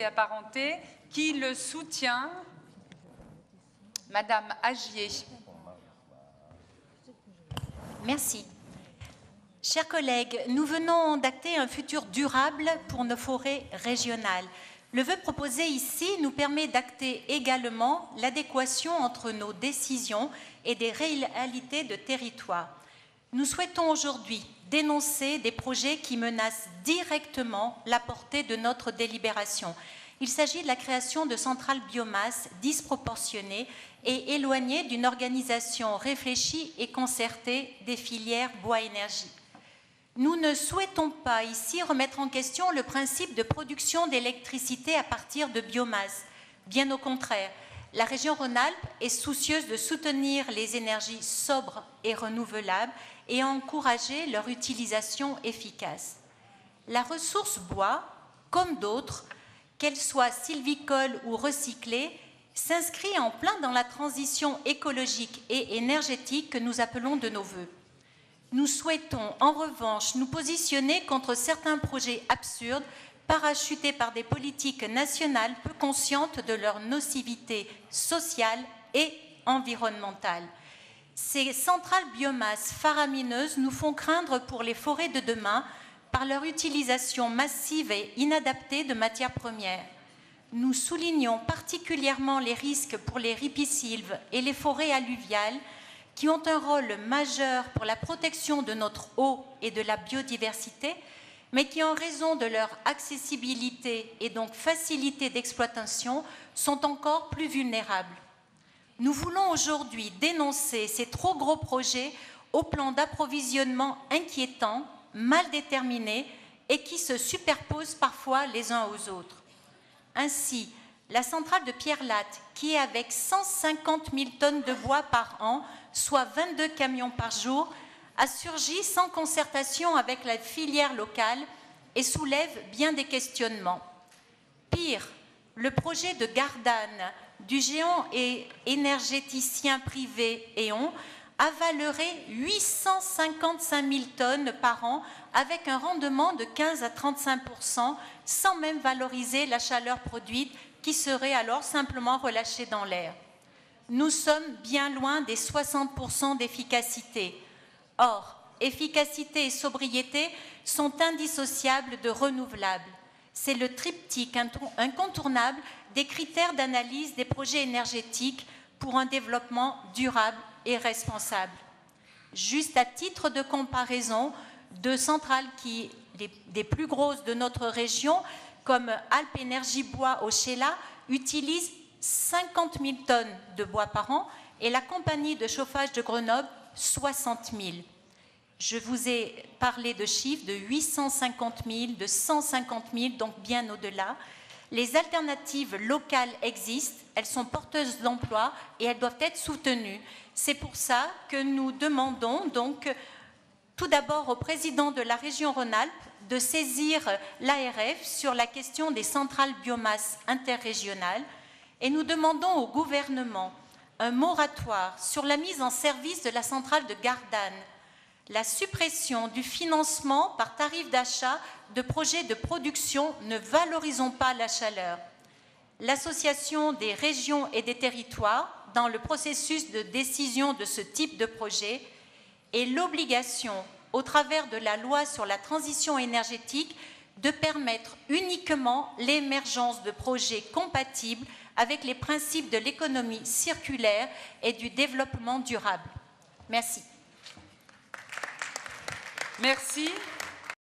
apparentés. Qui le soutient? Madame Agier. Merci. Chers collègues, nous venons d'acter un futur durable pour nos forêts régionales. Le vœu proposé ici nous permet d'acter également l'adéquation entre nos décisions et des réalités de territoire. Nous souhaitons aujourd'hui dénoncer des projets qui menacent directement la portée de notre délibération. Il s'agit de la création de centrales biomasse disproportionnées et éloignées d'une organisation réfléchie et concertée des filières bois-énergie. Nous ne souhaitons pas ici remettre en question le principe de production d'électricité à partir de biomasse. Bien au contraire, la région Rhône-Alpes est soucieuse de soutenir les énergies sobres et renouvelables et encourager leur utilisation efficace. La ressource bois, comme d'autres, qu'elle soit sylvicole ou recyclée, s'inscrit en plein dans la transition écologique et énergétique que nous appelons de nos vœux. Nous souhaitons en revanche nous positionner contre certains projets absurdes parachutés par des politiques nationales peu conscientes de leur nocivité sociale et environnementale. Ces centrales biomasse faramineuses nous font craindre pour les forêts de demain par leur utilisation massive et inadaptée de matières premières. Nous soulignons particulièrement les risques pour les ripisylves et les forêts alluviales qui ont un rôle majeur pour la protection de notre eau et de la biodiversité, mais qui, en raison de leur accessibilité et donc facilité d'exploitation, sont encore plus vulnérables. Nous voulons aujourd'hui dénoncer ces trop gros projets au plan d'approvisionnement inquiétant, mal déterminés et qui se superposent parfois les uns aux autres. Ainsi, la centrale de Pierrelatte, qui est avec 150 000 tonnes de bois par an, soit 22 camions par jour, a surgi sans concertation avec la filière locale et soulève bien des questionnements. Pire, le projet de Gardanne du géant et énergéticien privé E.ON avalerait 855 000 tonnes par an avec un rendement de 15 à 35 % sans même valoriser la chaleur produite qui serait alors simplement relâchée dans l'air. Nous sommes bien loin des 60 % d'efficacité. Or, efficacité et sobriété sont indissociables de renouvelables. C'est le triptyque incontournable des critères d'analyse des projets énergétiques pour un développement durable et responsable. Juste à titre de comparaison, deux centrales des plus grosses de notre région, comme Alpes Énergie Bois au Sheila, utilisent 50 000 tonnes de bois par an et la compagnie de chauffage de Grenoble, 60 000. Je vous ai parlé de chiffres de 850 000, de 150 000, donc bien au-delà. Les alternatives locales existent, elles sont porteuses d'emplois et elles doivent être soutenues. C'est pour ça que nous demandons donc tout d'abord au président de la région Rhône-Alpes de saisir l'ARF sur la question des centrales biomasse interrégionales et nous demandons au gouvernement un moratoire sur la mise en service de la centrale de Gardanne, la suppression du financement par tarif d'achat de projets de production ne valorisant pas la chaleur, l'association des régions et des territoires dans le processus de décision de ce type de projet et l'obligation, au travers de la loi sur la transition énergétique, de permettre uniquement l'émergence de projets compatibles avec les principes de l'économie circulaire et du développement durable. Merci. Merci.